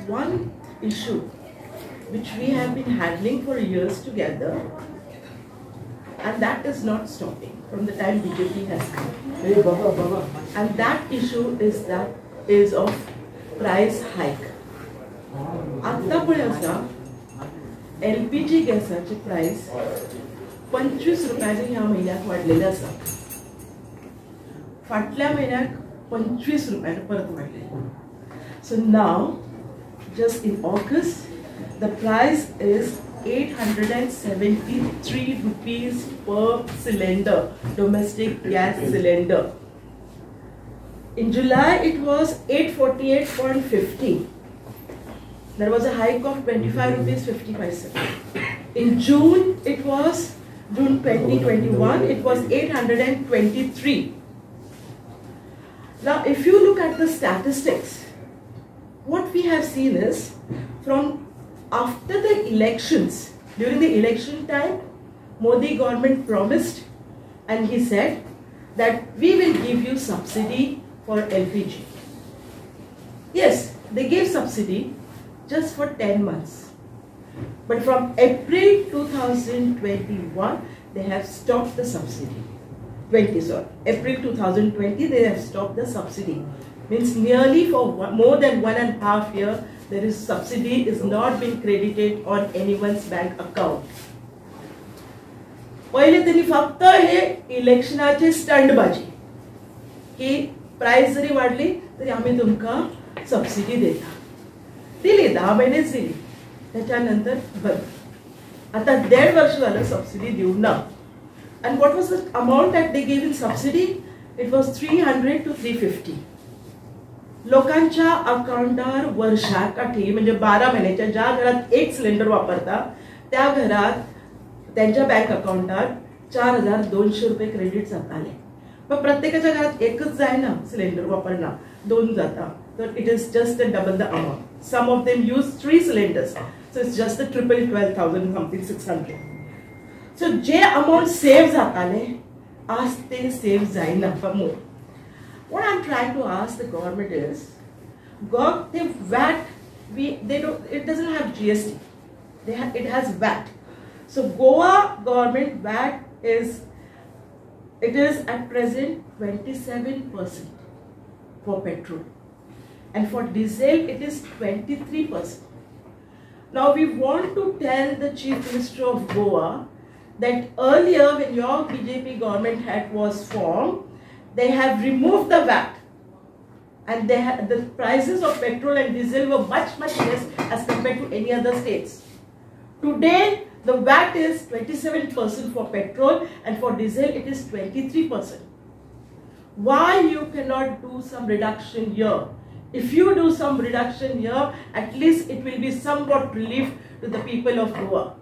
one issue which we have been handling for years together, and that is not stopping from the time BJP has come. And that issue is of price hike. आतापर्यंत LPG गॅसाचे price 25 रुपयांनी ह्या महिन्यात वाढलेले आसा. फाटल्या महिन्यात 25 रुपयांनी परत वाढले. So now, just in August, the price is 873 rupees per cylinder, domestic gas cylinder. In July, it was 848.50. There was a hike of 25 rupees 50 paise. In June, June 2021, it was 823. Now, if you look at the statistics, what we have seen is, from after the elections, during the election time, Modi government promised and he said that we will give you subsidy for LPG. Yes, they gave subsidy just for 10 months. But from April 2021, they have stopped the subsidy. April 2020, they have stopped the subsidy. Means nearly for more than 1.5 years, there is subsidy is not being credited on anyone's bank account. पहिले त्यांनी फक्त हे इलेक्शनाचे स्टंटबाजी की price जरी वाढली तरी आम्ही तुमका subsidy देता. दिली 10 महिनेच दिली, त्याच्यानंतर बंद. आता 1.5 वर्ष झालं सबसिडी देऊन ना. And what was the amount that they gave in subsidy? It was 300 to 350. लोकांच्या अकाउंटावर वर्षाकाठी म्हणजे 12 महिन्याच्या ज्या घरात एक सिलेंडर वापरता त्या घरात त्यांच्या बँक अकाउंटात 4200 रुपये क्रेडिट जाताले. पण प्रत्येकाच्या घरात एकच जायना सिलेंडर वापरणं, 2 जाता. तर it is just double the amount. Some of them use 3 cylinders, so it's just the triple 12,000 something 600. So जे अमाउंट सेव जाताले आज ते सेव जायना for more. What I'm trying to ask the government is, the VAT, it doesn't have GST. It has VAT. So Goa government VAT is at present 27% for petrol, and for diesel it is 23%. Now we want to tell the Chief Minister of Goa that earlier when your BJP government was formed, they have removed the VAT, and the prices of petrol and diesel were much less as compared to any other states. Today, the VAT is 27% for petrol, and for diesel it is 23%. Why you cannot do some reduction here? If you do some reduction here, at least it will be somewhat relief to the people of Goa.